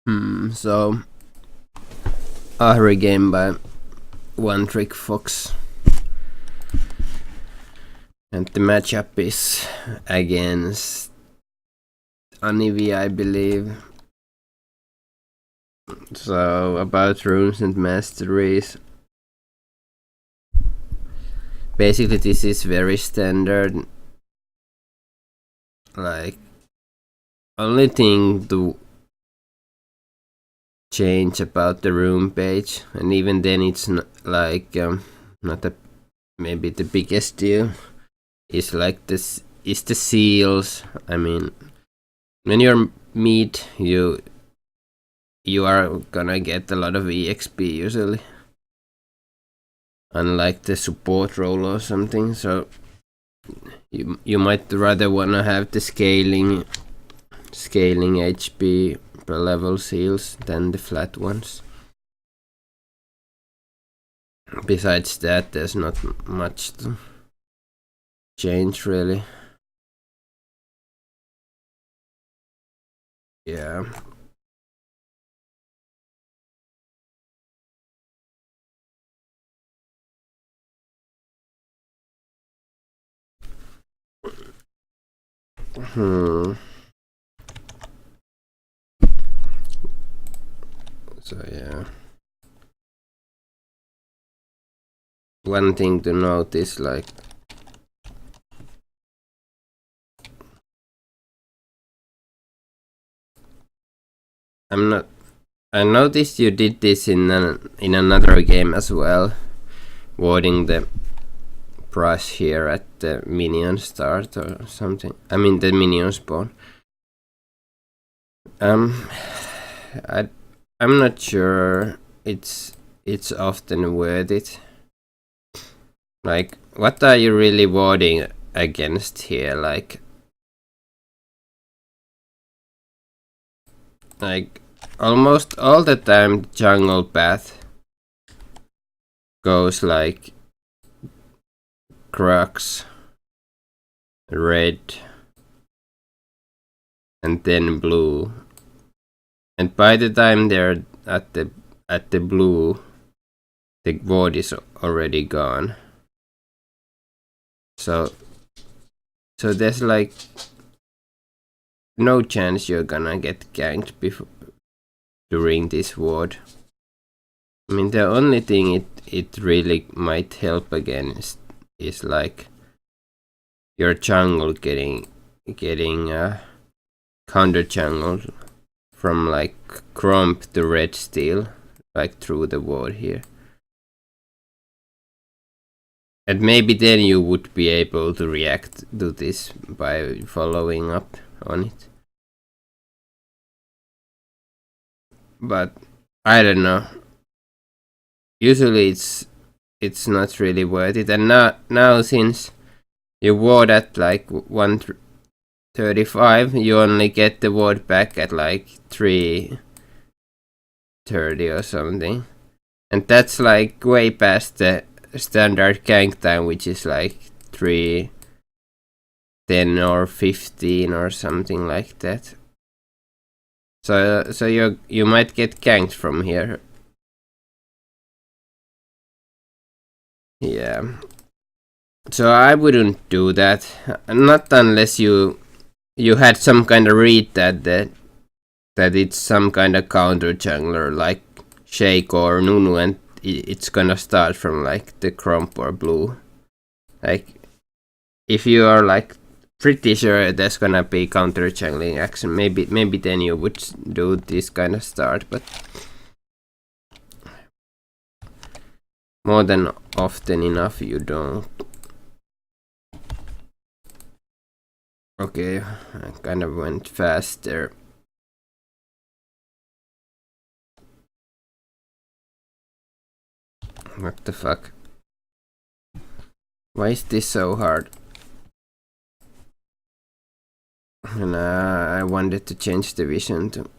So Ahri game by One Trick Fox, and the matchup is against Anivi, I believe. So about runes and masteries. Basically, this is very standard. Like, only thing to change about the room page, and even then it's not like not maybe the biggest deal. Is like this is the seals. I mean, when you're mid, you are gonna get a lot of exp usually, unlike the support role or something. So you might rather wanna have the scaling HP per level seals than the flat ones. Besides that, there's not much to change really. Yeah. So yeah. One thing to note is like I noticed you did this in another game as well, warding the brush here at the minion start or something. I mean the minion spawn. I'm not sure it's often worth it. Like, what are you really warding against here? Like almost all the time jungle path goes like crux, red, and then blue, and by the time they're at the blue, the ward is already gone. So there's like no chance you're gonna get ganked during this ward. I mean, the only thing it really might help against is like your jungle getting counter jungle from like crump to red steel, like through the ward here. And maybe then you would be able to react to this by following up on it. But I don't know. Usually it's not really worth it. And now since you ward at like 135, you only get the ward back at like 330 or something. And that's like way past the standard gank time, which is like 310 or 15 or something like that. So you might get ganked from here. Yeah. So I wouldn't do that, not unless you had some kind of read that it's some kind of counter jungler like Shake or Nunu, and it's gonna start from like the crump or blue. Like, if you are like pretty sure there's gonna be counter jungling action, maybe then you would do this kind of start, but more than often enough you don't. Okay, I kind of went fast there. What the fuck? Why is this so hard? And I wanted to change the vision to.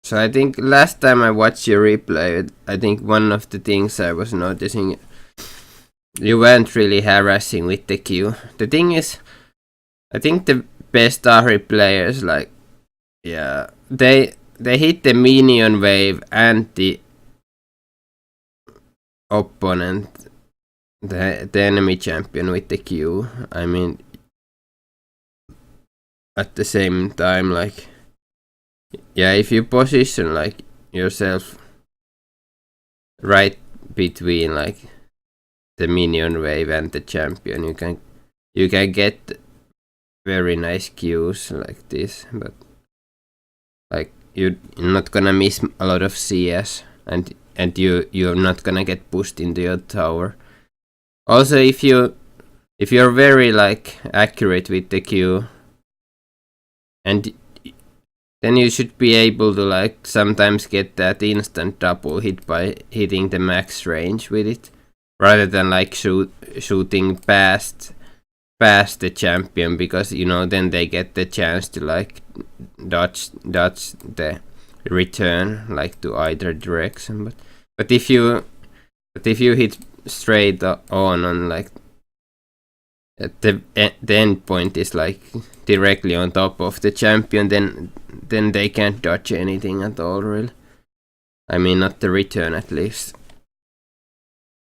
So I think last time I watched your replay, I think one of the things I was noticing, you weren't really harassing with the Q. The thing is, I think the best Ahri players like Yeah, they hit the minion wave and the opponent, the enemy champion with the Q. I mean, at the same time, like, yeah, if you position like yourself right between like the minion wave and the champion, you can get very nice Qs like this, but like you're not gonna miss a lot of CS, and you're not gonna get pushed into your tower. Also, if you're very like accurate with the Q, and then you should be able to like sometimes get that instant double hit by hitting the max range with it, rather than like shooting past the champion, because you know then they get the chance to like dodge the return like to either direction. But if you hit straight on like the end point is like directly on top of the champion, then they can't dodge anything at all, really. I mean, not the return at least.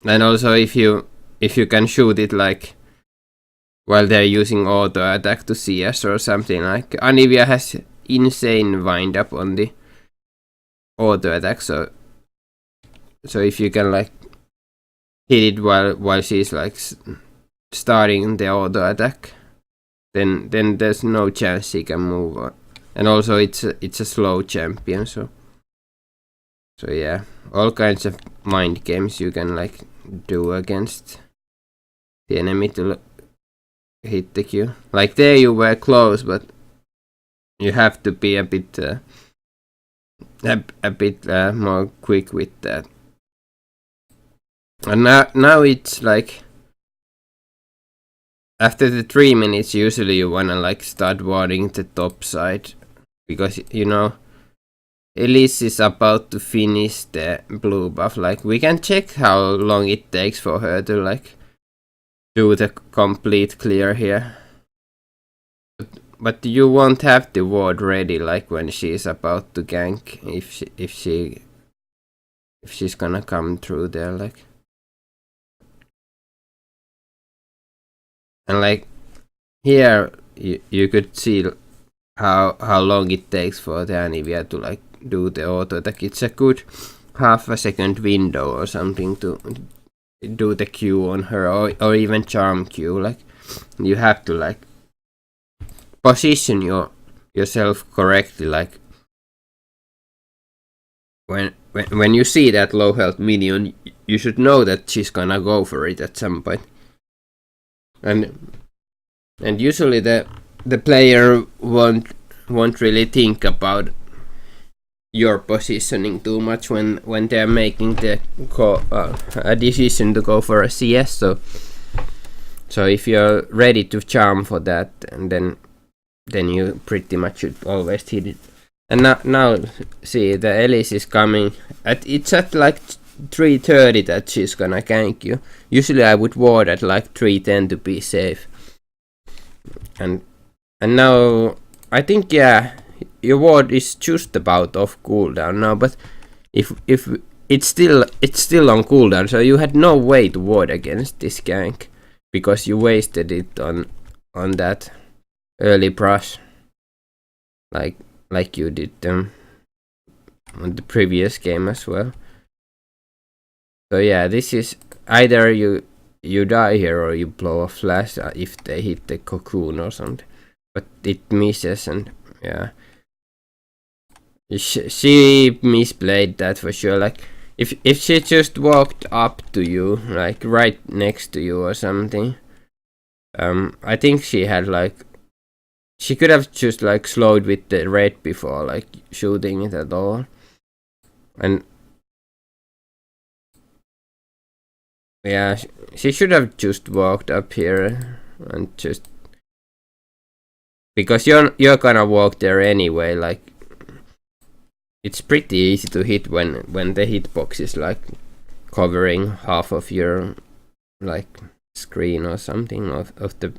And also if you can shoot it like while they're using auto attack to CS or something, like Anivia has insane wind up on the auto attack, so if you can like hit it while she's like starting the auto attack, then there's no chance she can move on. And also it's a slow champion, so yeah, all kinds of mind games you can like do against the enemy to hit the Q. Like there you were close, but you have to be a bit more quick with that. And now it's like after the 3 minutes, usually you wanna like start warding the top side, because you know Elise is about to finish the blue buff. Like we can check how long it takes for her to like do the complete clear here. But you won't have the ward ready like when she's about to gank, if she's gonna come through there, like. And like here you could see how long it takes for the Anivia to like do the auto attack. It's a good half a second window or something to do the Q on her, or even charm Q. Like you have to like position yourself correctly, like when you see that low health minion, you should know that she's gonna go for it at some point. And usually the player won't really think about your positioning too much when they're making the a decision to go for a CS. So if you're ready to charm for that, and then you pretty much should always hit it. And now see, the Elise is coming. It's at like 3:30 that she's gonna gank you. Usually I would ward at like 3:10 to be safe. And now I think, yeah, your ward is just about off cooldown now, but if it's still on cooldown, so you had no way to ward against this gank because you wasted it on that early brush, like you did on the previous game as well. So yeah, this is either you die here or you blow a flash if they hit the cocoon or something, but it misses. And yeah, she misplayed that for sure. Like if she just walked up to you, like right next to you or something, I think she had like, she could have just like slowed with the red before like shooting it at all. And yeah, she should have just walked up here and just, because you're gonna walk there anyway. Like it's pretty easy to hit when the hitbox is like covering half of your like screen or something of the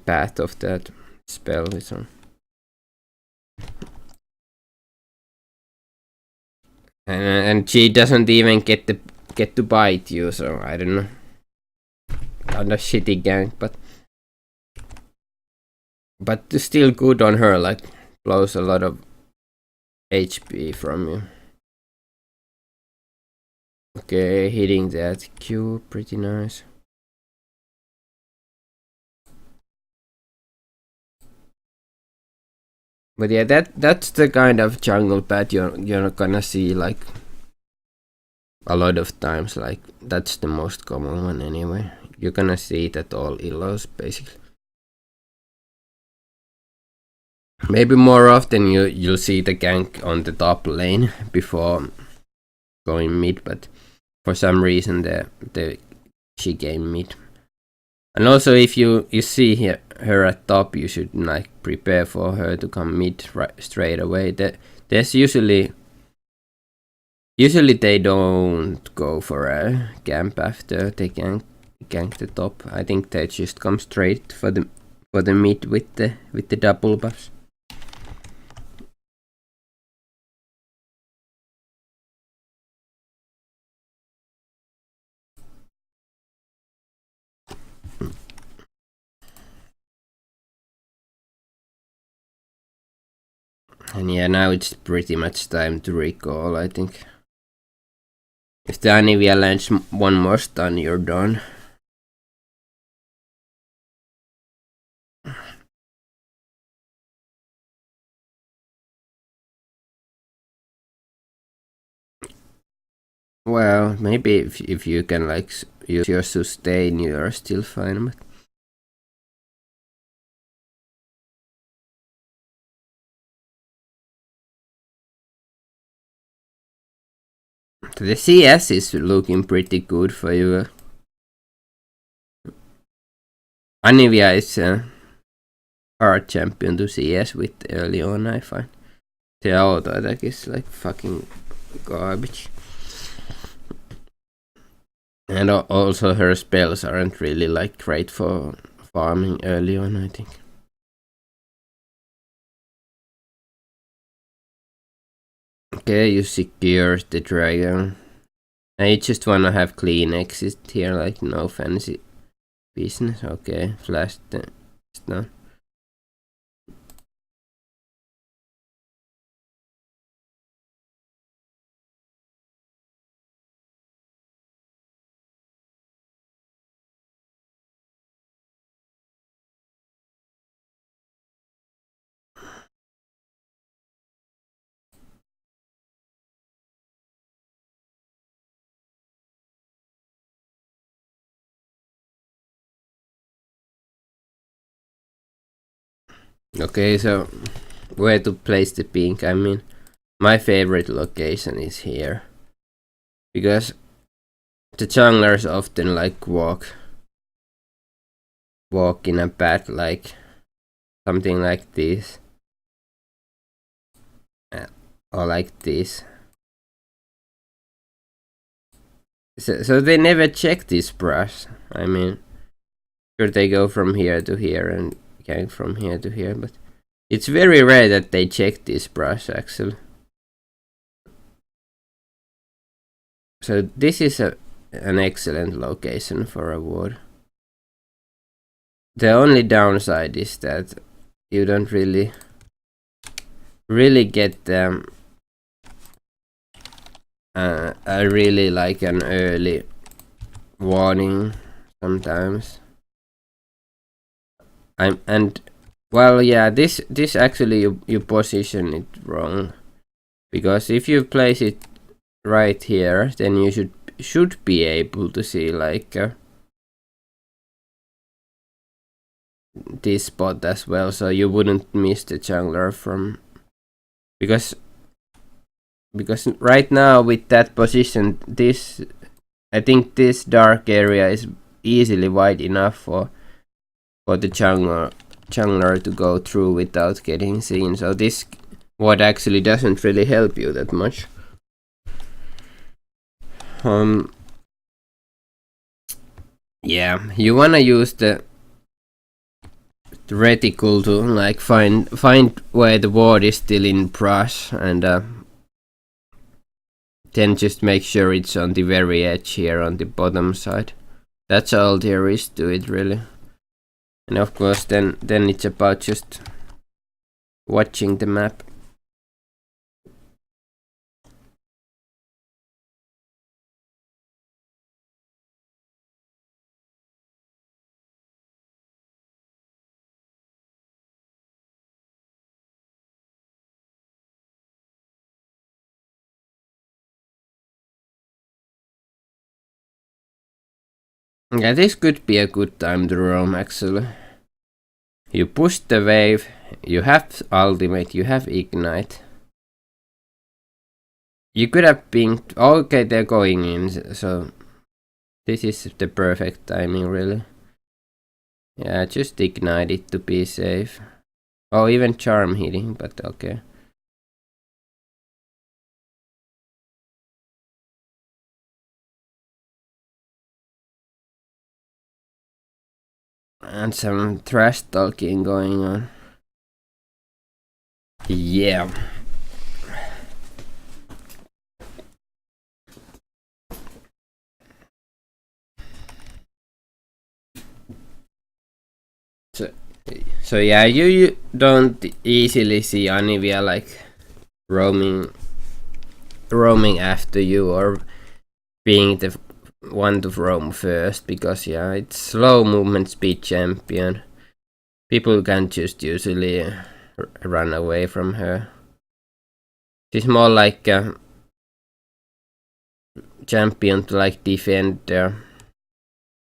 path of that spell is on. and she doesn't even get to bite you. So I don't know, kind of shitty gank, but still good on her. Like blows a lot of HP from you. Okay, hitting that Q, pretty nice. But yeah, that's the kind of jungle pad you're not gonna see like a lot of times. Like that's the most common one anyway. You're gonna see it at all illos basically. Maybe more often you'll see the gank on the top lane before going mid, but for some reason she came mid. And also if you see her at top, you should like prepare for her to come mid straight away. There's usually they don't go for a camp after they gank the top. I think they just come straight for the mid with the double buffs. And yeah, now it's pretty much time to recall, I think. If the Anivia lands one more stun, you're done. Well, maybe if you can like use your sustain, you are still fine. But the CS is looking pretty good for you. Anivia is a hard champion to CS with early on, I find. The auto attack is like fucking garbage. And also her spells aren't really like great for farming early on, I think. Okay, you secure the dragon. I just wanna have clean exit here, like no fancy business. Okay, flash the stun. Okay, so where to place the pink? I mean, my favorite location is here. Because the junglers often like walk in a path like something like this. Or like this. So they never check this brush. I mean, sure they go from here to here and gang from here to here, but it's very rare that they check this brush actually. So this is an excellent location for a ward. The only downside is that you don't really get I really like an early warning sometimes. Well, yeah, this actually you position it wrong, because if you place it right here, then you should be able to see like this spot as well, so you wouldn't miss the jungler from, because right now with that position, I think this dark area is easily wide enough for the jungler to go through without getting seen. So this ward actually doesn't really help you that much. Yeah, you wanna use the reticle to like find where the ward is still in brush, and then just make sure it's on the very edge here on the bottom side. That's all there is to it, really. And of course then it's about just watching the map. Yeah, this could be a good time to roam, actually. You push the wave, you have ultimate, you have ignite. You could have pinged. Okay, they're going in, so this is the perfect timing, really. Yeah, just ignite it to be safe. Oh, even charm hitting, but okay. And some trash talking going on. Yeah. So yeah, you don't easily see Anivia like roaming after you or being the one to roam first, because yeah, it's slow movement speed champion. People can just usually run away from her. She's more like a champion to like defend their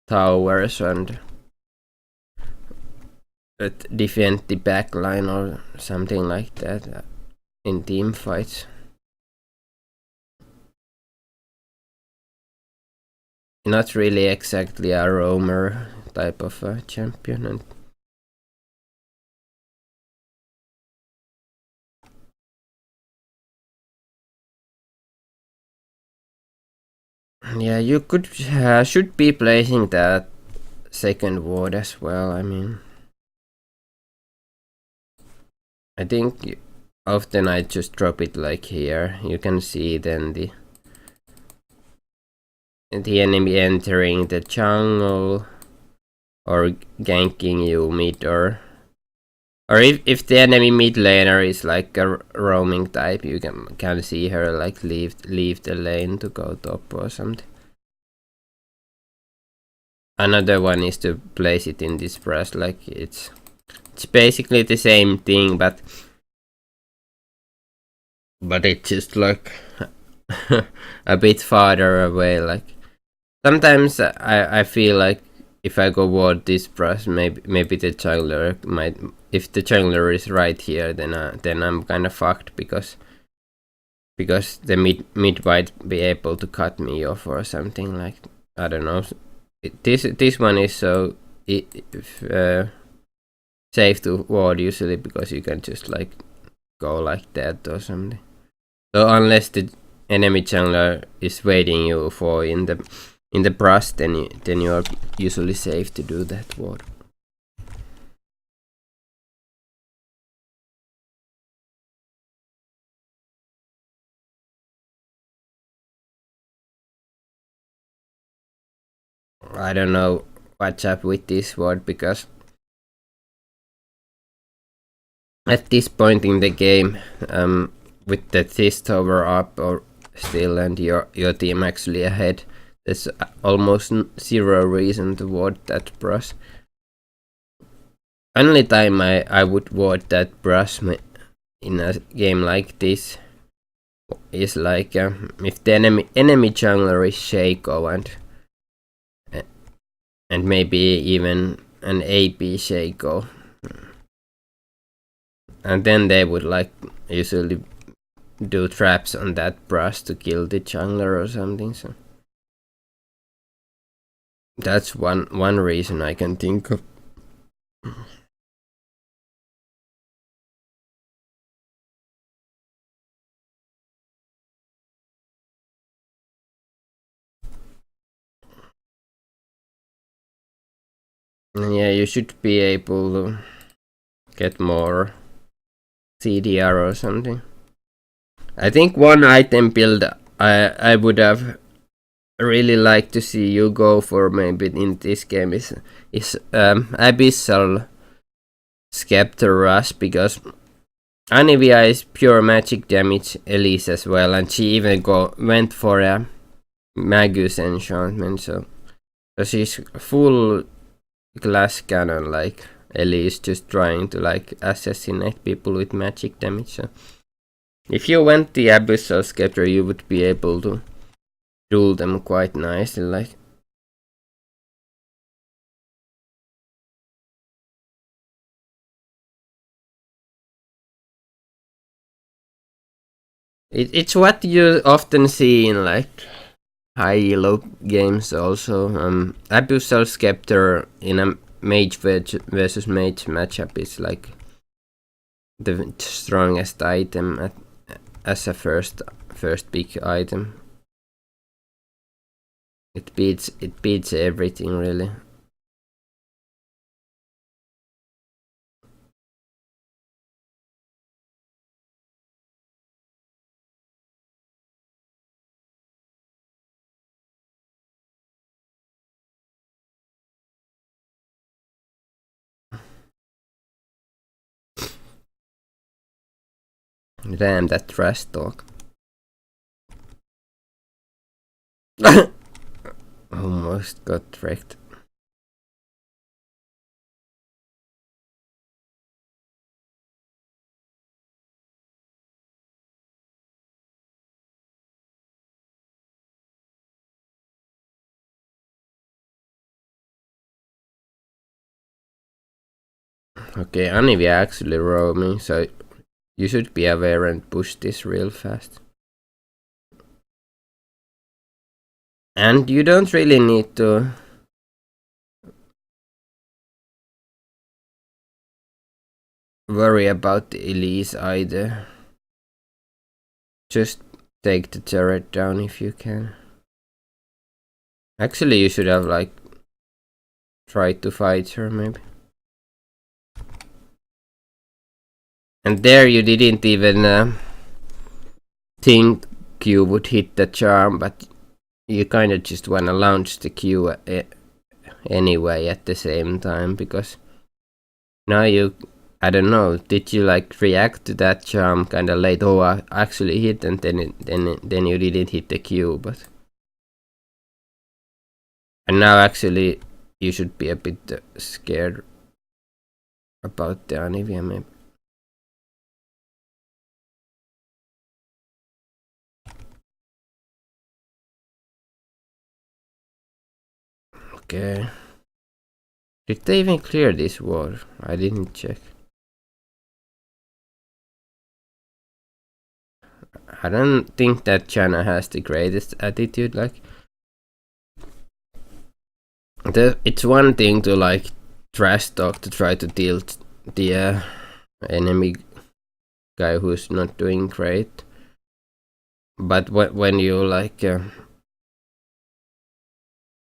towers and defend the backline or something like that in team fights. Not really exactly a roamer type of champion. And yeah, you could should be placing that second ward as well. I mean, I think often I just drop it like here. You can see then the enemy entering the jungle or ganking you mid, or if the enemy mid laner is like a roaming type, you can see her like leave the lane to go top or something. Another one is to place it in this brush, like it's basically the same thing, but it's just like a bit farther away. Like sometimes I feel like if I go ward this brush, maybe the jungler might. If the jungler is right here, then I'm kind of fucked, because the mid might be able to cut me off or something. Like I don't know. This one is so safe to ward usually, because you can just like go like that or something. So unless the enemy jungler is waiting you for in the brush, then you are usually safe to do that ward. I don't know what's up with this ward, because at this point in the game, with the this tower up or still and your team actually ahead, there's almost zero reason to ward that brush. Only time I would ward that brush in a game like this is like if the enemy jungler is Shaco and maybe even an AP Shaco, and then they would like usually do traps on that brush to kill the jungler or something. So that's one reason I can think of. And yeah, you should be able to get more CDR or something. I think one item build I would have really liked to see you go for maybe in this game is Abyssal Scepter Rush, because Anivia is pure magic damage Elise as well, and she even went for a Magus enchantment, so she's full glass cannon like Elise, just trying to like assassinate people with magic damage. So if you went the Abyssal Scepter, you would be able to rule them quite nicely, like. It's what you often see in like high elo games also. Abyssal Scepter in a mage versus mage matchup is like the strongest item as a first big item. It beats everything really. Damn, that trash talk. Almost got wrecked. Okay, Anivia actually roaming, so you should be aware and push this real fast. And you don't really need to worry about the Elise either. Just take the turret down if you can. Actually, you should have like tried to fight her maybe. And there you didn't even think you would hit the charm, but you kind of just want to launch the Q anyway at the same time, because now you, I don't know, did you like react to that charm kind of late? Oh, I actually hit, and then you didn't hit the Q, but. And now actually you should be a bit scared about the Anivia maybe. Okay. Did they even clear this wall? I didn't check. I don't think that China has the greatest attitude. Like, it's one thing to like trash talk to try to tilt the enemy guy who's not doing great, but when you like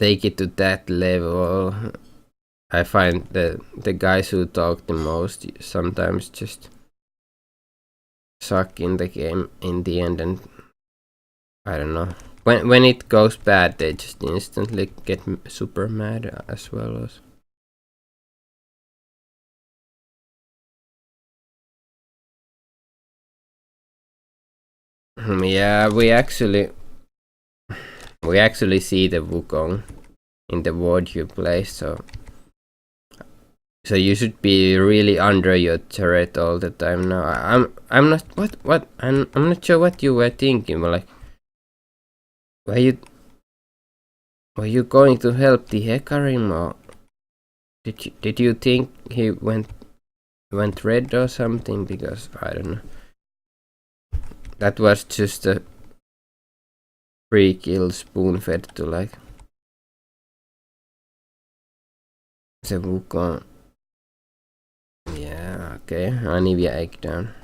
take it to that level, I find that the guys who talk the most sometimes just suck in the game in the end, and I don't know. When it goes bad, they just instantly get super mad as well. Yeah, we actually see the Wukong in the ward you play, so you should be really under your turret all the time now. I'm not what I'm not sure what you were thinking, but like, were you going to help the Hecarim, or did you think he went red or something? Because I don't know. That was just a free kill spoon fed to like the Wukong. Yeah, okay. Anivia egg down.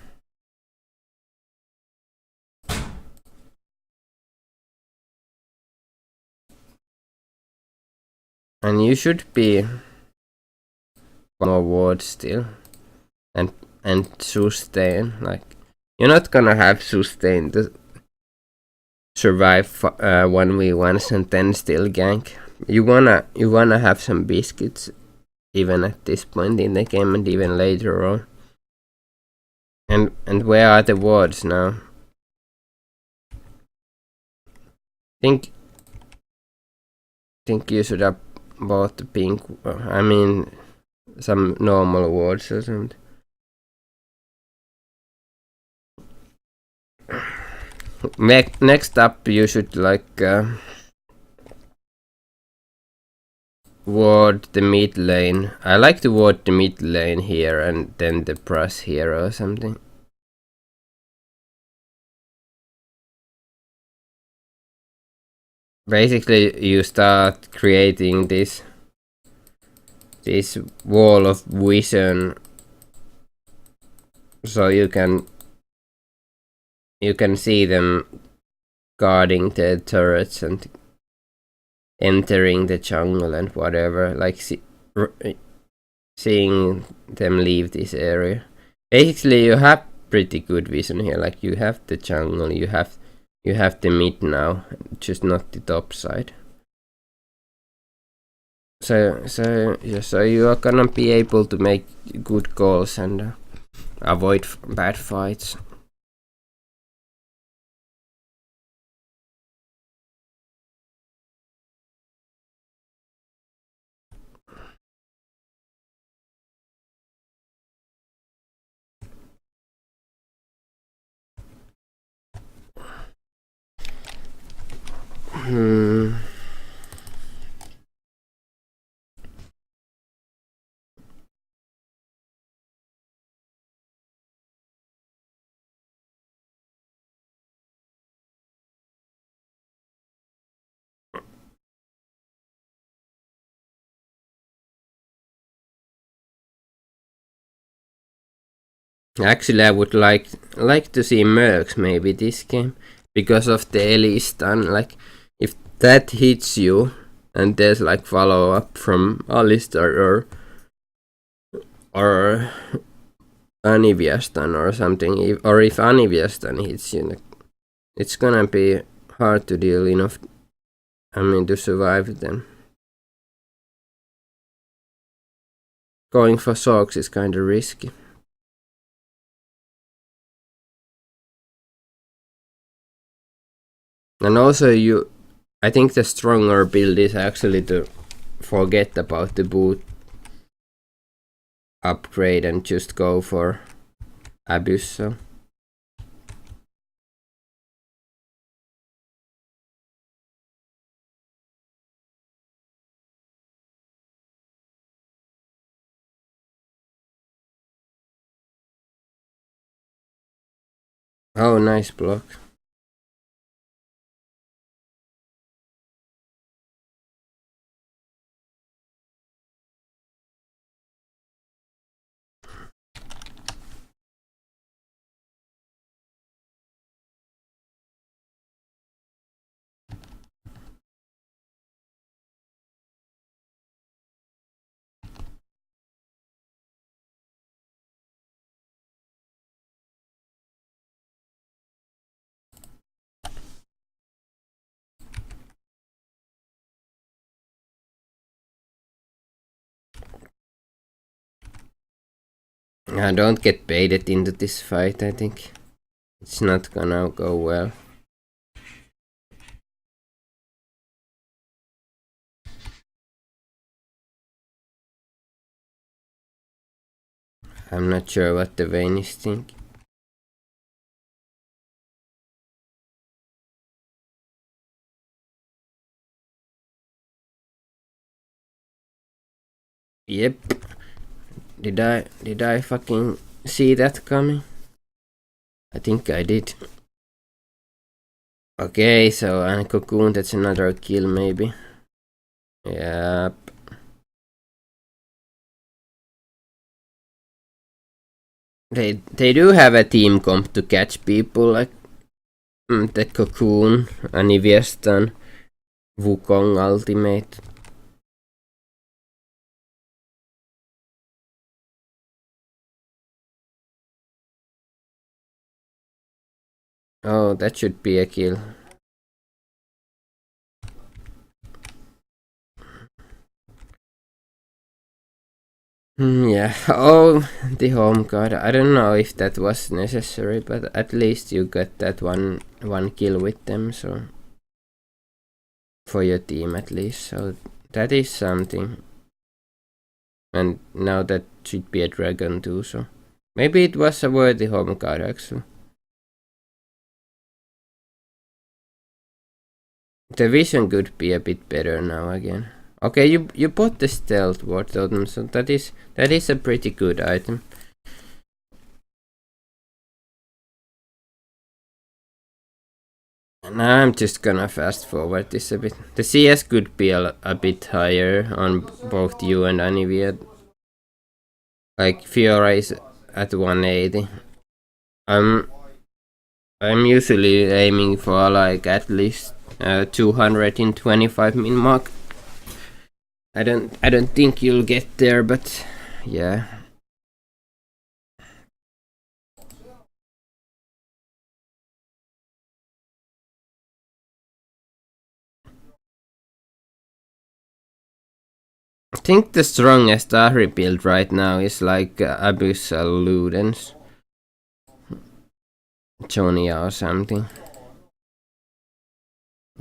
And you should be one more ward still, and sustain. Like, you're not gonna have sustain survive 1v1s and then still gank. You wanna have some biscuits even at this point in the game and even later on. And where are the wards now? Think you should have bought the pink. I mean, some normal wards or something. Next up, you should like ward the mid lane. I like to ward the mid lane here and then the brush here or something. Basically, you start creating this wall of vision, so you can see them guarding the turrets and entering the jungle and whatever, like seeing them leave this area. Basically, you have pretty good vision here. Like you have the jungle, you have the mid now, just not the top side. So you are gonna be able to make good calls and avoid bad fights. Actually, I would like to see Mercs maybe this game because of the Ellie stun. Like, if that hits you and there's like follow up from Alistar or Anivia stun or something, or if Anivia stun hits you, like, it's gonna be hard to deal enough. I mean, to survive them. Going for Sogs is kinda risky. And also I think the stronger build is actually to forget about the boot upgrade and just go for Abyssal. Oh, nice block. Don't get baited into this fight, I think. It's not gonna go well. I'm not sure what the Vanish think. Yep. Did I fucking see that coming? I think I did. Okay, so Cocoon, that's another kill maybe. Yep. They do have a team comp to catch people like the Cocoon, Aniviestan, Wukong ultimate. Oh, that should be a kill. Yeah. Oh, the home guard. I don't know if that was necessary, but at least you got that one kill with them, so for your team at least. So that is something. And now that should be a dragon too, so maybe it was a worthy home guard actually. The vision could be a bit better now again. Okay, you bought the stealth ward totem, so that is a pretty good item. Now I'm just gonna fast forward this a bit. The CS could be a bit higher on both you and Anivia. Like Fiora is at 180. I'm usually aiming for like at least 225 min mark. I don't think you'll get there, but yeah. I think the strongest Ahri build right now is like Abyssal Ludens, Jonia or something,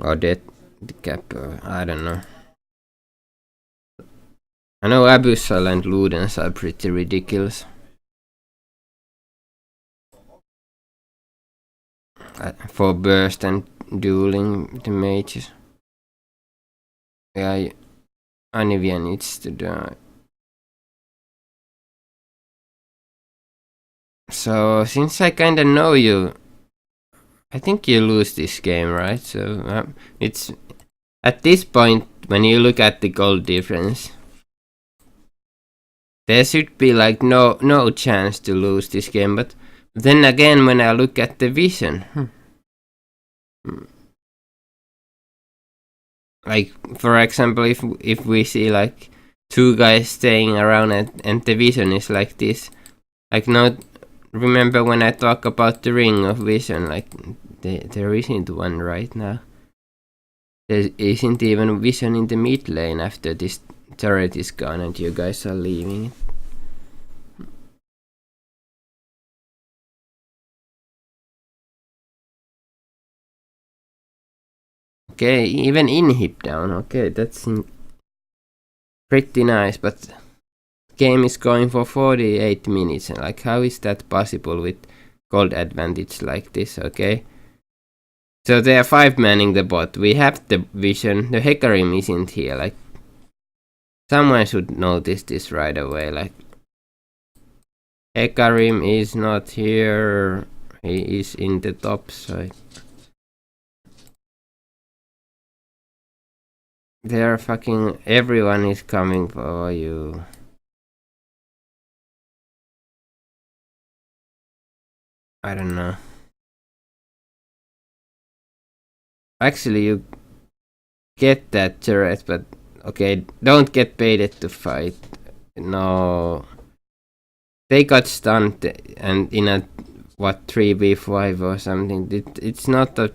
or Death Cap. I don't know. I know Abyssal and Ludens are pretty ridiculous. For burst and dueling the mages. Yeah, Anivia needs to die. So, since I kinda know you, I think you lose this game, right? So, it's at this point, when you look at the goal difference, there should be like no chance to lose this game, but then again, when I look at the vision, like for example, if we see like two guys staying around and the vision is like this, like now, remember when I talk about the ring of vision, like there isn't one right now. There isn't even vision in the mid lane after this turret is gone and you guys are leaving it. Okay, even inhib down. Okay, that's pretty nice, but game is going for 48 minutes. Like, how is that possible with gold advantage like this? Okay, so they are 5-manning the bot. We have the vision. The Hecarim isn't here. Like, someone should notice this right away. Like, Hecarim is not here. He is in the top side. They're fucking. Everyone is coming for you. I don't know. Actually, you get that turret, but okay, don't get baited to fight. No. They got stunned and in a 3v5 or something. It's not a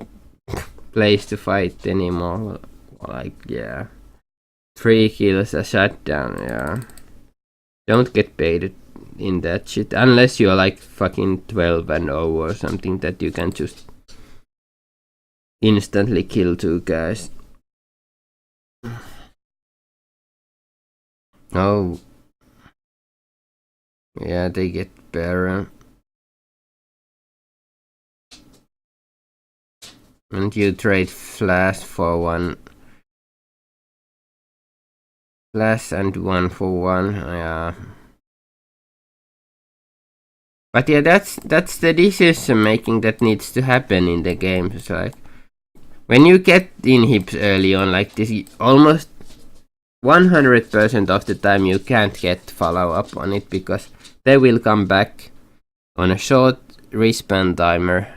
place to fight anymore. Like, yeah. 3 kills, a shutdown, yeah. Don't get baited in that shit. Unless you're like fucking 12-0 or something that you can just instantly kill 2 guys. Oh. Yeah, they get Baron. And you trade Flash for 1. Flash and 1 for 1, yeah. But yeah, that's the decision making that needs to happen in the game. So like, when you get inhibs early on like this, almost 100% of the time you can't get follow up on it because they will come back on a short respawn timer.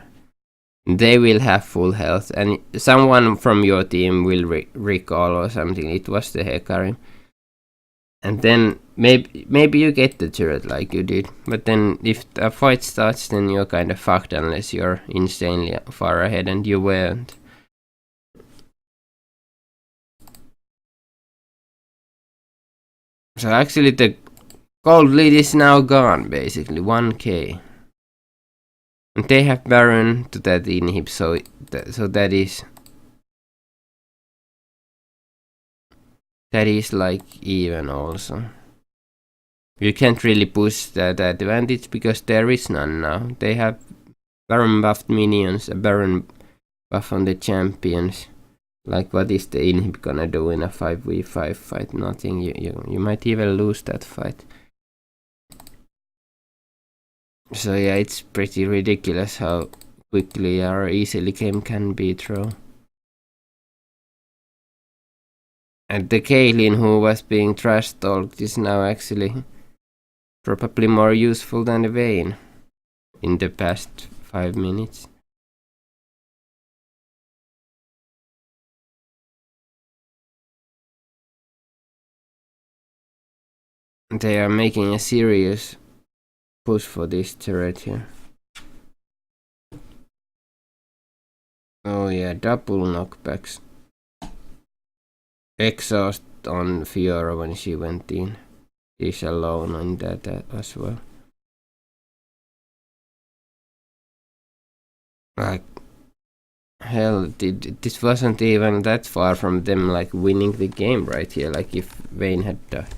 They will have full health and someone from your team will recall or something. It was the Hecarim. And then maybe you get the turret like you did. But then if a fight starts, then you're kind of fucked unless you're insanely far ahead, and you weren't. So actually the Gold lead is now gone, basically 1k. And they have Baron to that inhib, so that is like even also. You can't really push that advantage because there is none now. They have Baron buffed minions, a Baron buff on the champions. Like, what is the inhib gonna do in a 5v5 fight? Nothing. You might even lose that fight. So yeah, it's pretty ridiculous how quickly or easily game can be thrown. And the Kaylin who was being trash talked is now actually probably more useful than the Vayne in the past 5 minutes. They are making a serious push for this turret here. Oh yeah, double knockbacks. Exhaust on Fiora when she went in. She's alone on that as well. Like, hell, this wasn't even that far from them like winning the game right here, like if Vayne had died.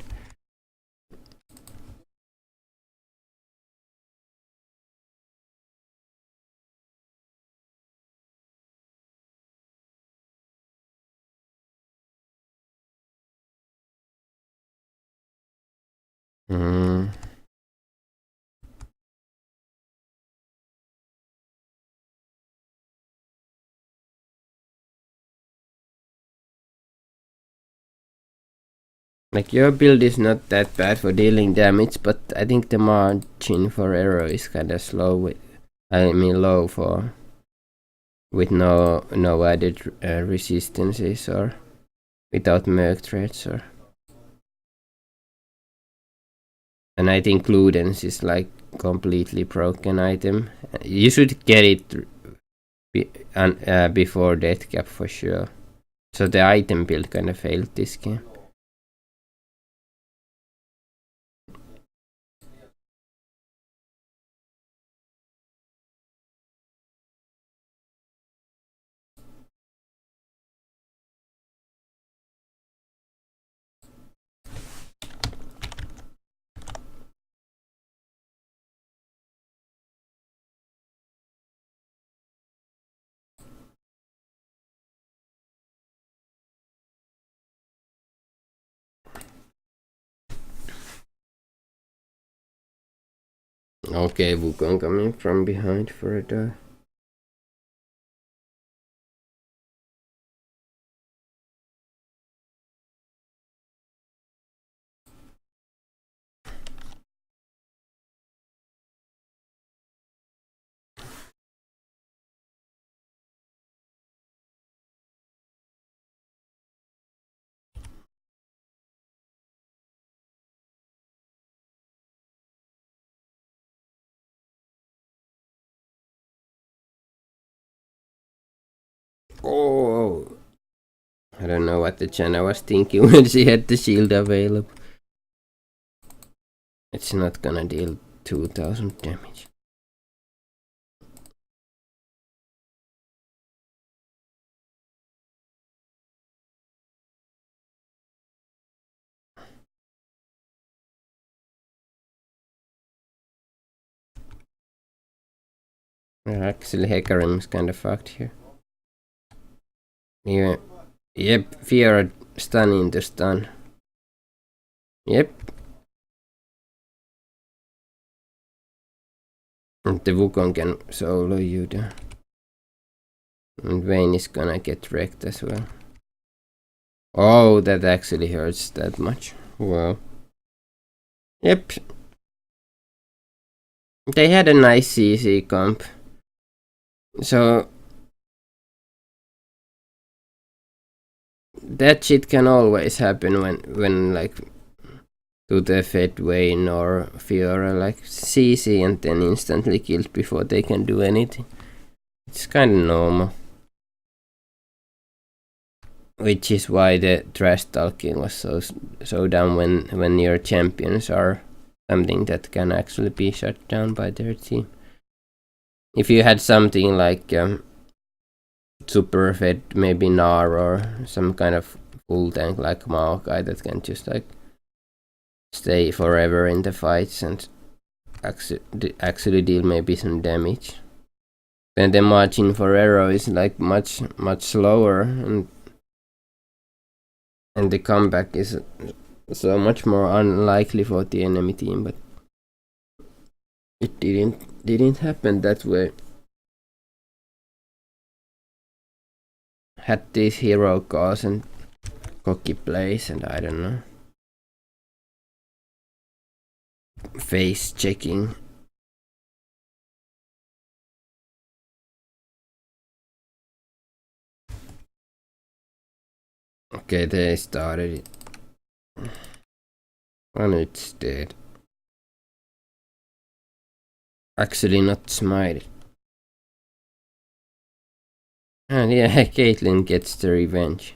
Like, your build is not that bad for dealing damage, but I think the margin for error is kinda slow low for with no added resistances or without merc threats or. And I think Ludens is like completely broken item. You should get it before death cap for sure. So the item build kinda failed this game. Okay, Wukong coming from behind for a dive. Oh, I don't know what the Chana was thinking when she had the shield available. It's not gonna deal 2000 damage. Actually, Hecarim is kinda fucked here. Yeah. Yep, Fiora stunning the stun. Yep. And the Wukong can solo you there. And Vayne is gonna get wrecked as well. Oh, that actually hurts that much. Wow. Yep. They had a nice CC comp. So that shit can always happen when like to the Fed Vayne or Fiora like CC and then instantly killed before they can do anything. It's kinda normal. Which is why the trash talking was so dumb when your champions are something that can actually be shut down by their team. If you had something like super fed, maybe Nar or some kind of full tank like Maokai that can just like stay forever in the fights and actually deal maybe some damage, then the margin for error is like much slower, and the comeback is so much more unlikely for the enemy team. But it didn't happen that way. Had these hero calls and cocky plays, and I don't know, face checking. Okay, they started it. And it's dead. Actually not smite. And yeah, Caitlyn gets the revenge.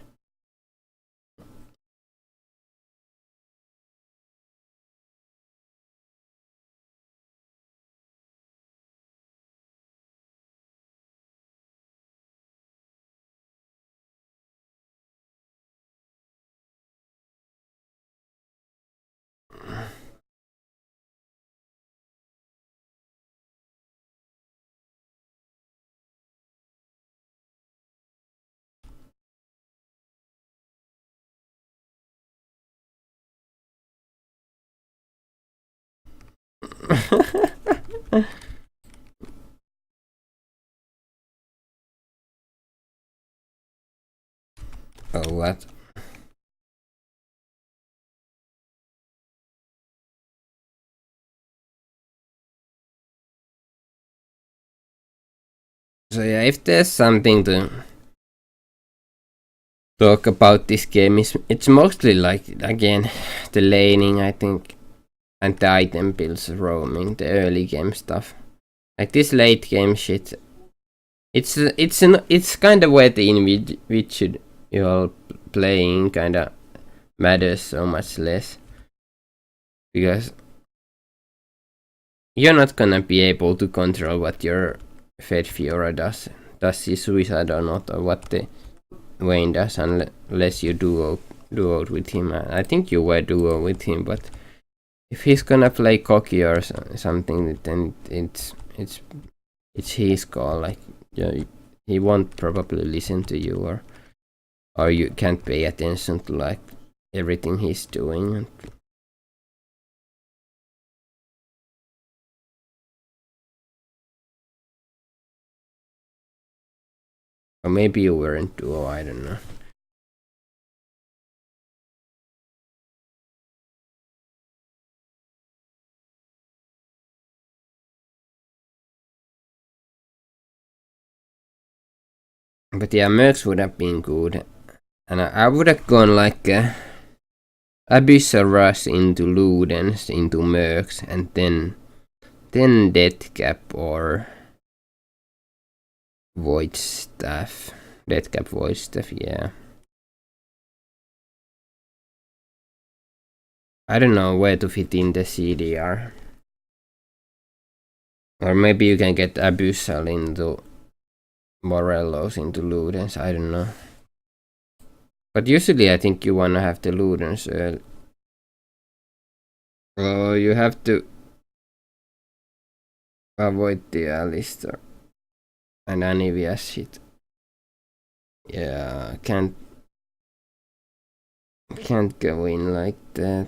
Oh, what? So yeah, if there's something to talk about this game, it's mostly like, again, the laning, I think, and the item builds, roaming, the early game stuff. Like this late game shit, it's kind of where the individual playing kind of matters so much less, because you're not gonna be able to control what your Fed Fiora does. Does he suicide or not, or what the Vayne does, unless you duo with him. I think you were duo with him, but if he's gonna play cocky or something, then it's his call. Like, yeah, he won't probably listen to you, or you can't pay attention to like everything he's doing. Or maybe you weren't duo, I don't know. But yeah, Mercs would have been good. And I would have gone like Abyssal Rush into Ludens, into Mercs, and then Deathcap or Void Staff. Deathcap, Void Staff, yeah. I don't know where to fit in the CDR. Or maybe you can get Abyssal into Morellos into Ludens, I don't know. But usually I think you wanna have the Ludens early. Oh, you have to avoid the Alistar and Anivia shit. Yeah, can't go in like that.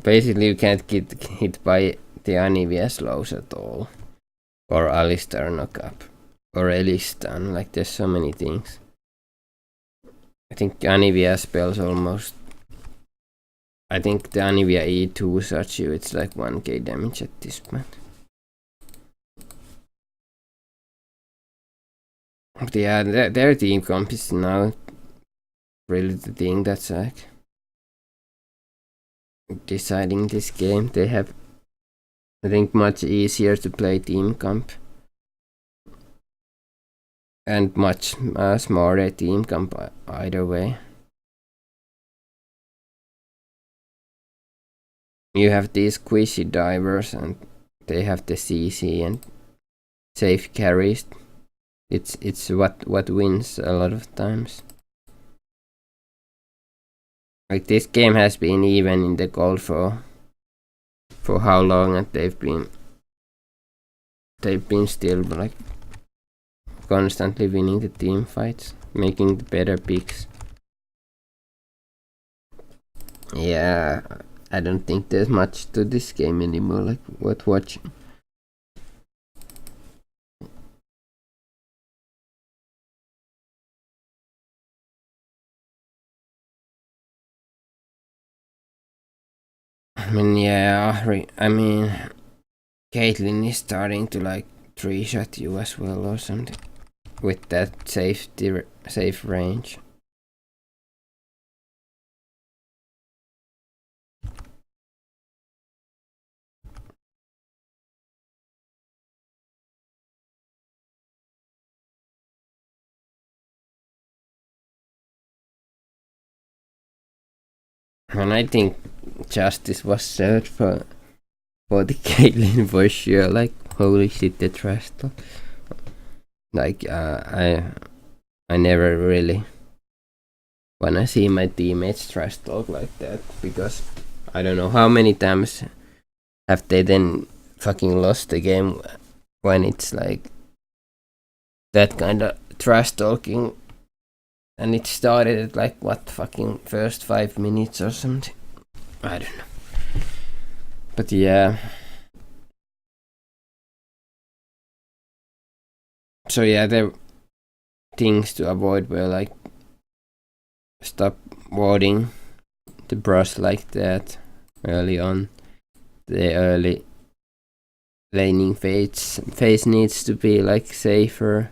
Basically, you can't get hit by the Anivia slows at all. Or Alistar knockup. Or Elistan, like there's so many things. I think Anivia spells almost... I think the Anivia E2 such you, it's like 1k damage at this point. But yeah, their team comp is now really the thing that's like deciding this game. They have, I think, much easier to play team comp. And much smarter team comp either way. you have these squishy divers and they have the CC and safe carries. It's what wins a lot of times. Like this game has been even in the gold for how long, and they've been still like constantly winning the team fights, making the better picks. Yeah, I don't think there's much to this game anymore, like worth watching. I mean, yeah, I mean, Caitlyn is starting to like 3-shot you as well or something with that safe range. And I think justice was served for the Caitlyn for sure. Like holy shit, the trash talk. Like I never really wanna see my teammates trash talk like that, because I don't know how many times have they then fucking lost the game when it's like that kind of trash talking, and it started at like what fucking first 5 minutes or something. I don't know. But yeah. So yeah, the things to avoid were like stop warding the brush like that early on. The early laning phase needs to be like safer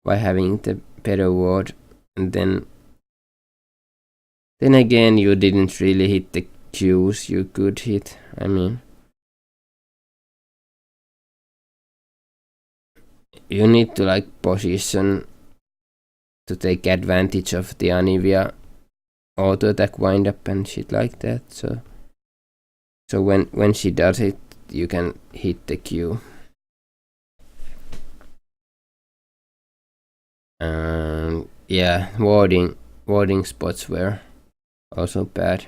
by having the better ward, and then again you didn't really hit the Qs you could hit. I mean, you need to like position to take advantage of the Anivia auto attack wind up and shit like that. So when she does it, you can hit the Q. Yeah, warding spots were also bad.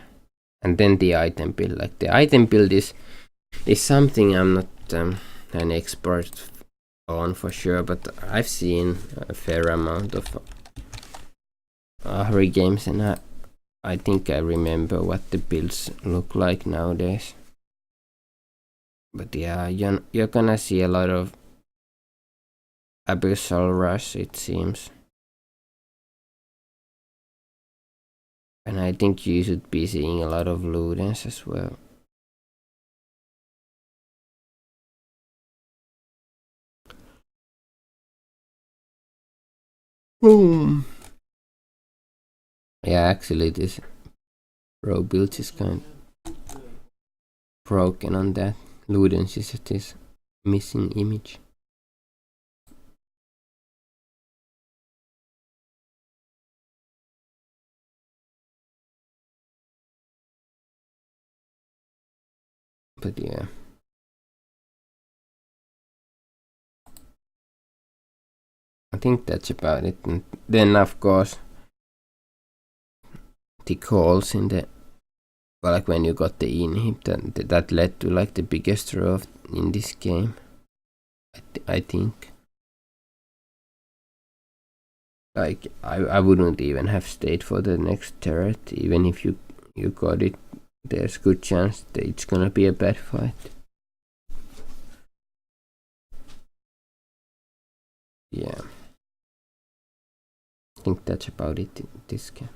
And then the item build, like the item build is something I'm not an expert on for sure, but I've seen a fair amount of Ahri games, and I think I remember what the builds look like nowadays. But yeah, you're gonna see a lot of Abyssal Rush, it seems. And I think you should be seeing a lot of Ludens as well. Boom. Yeah, actually this row build is kind of broken on that. Ludens is this missing image. But yeah. I think that's about it. And then of course the calls in the, well, like when you got the inhib, that led to like the biggest draw in this game. I think. Like I wouldn't even have stayed for the next turret, even if you got it. There's good chance that it's gonna be a bad fight. Yeah. I think that's about it in this game.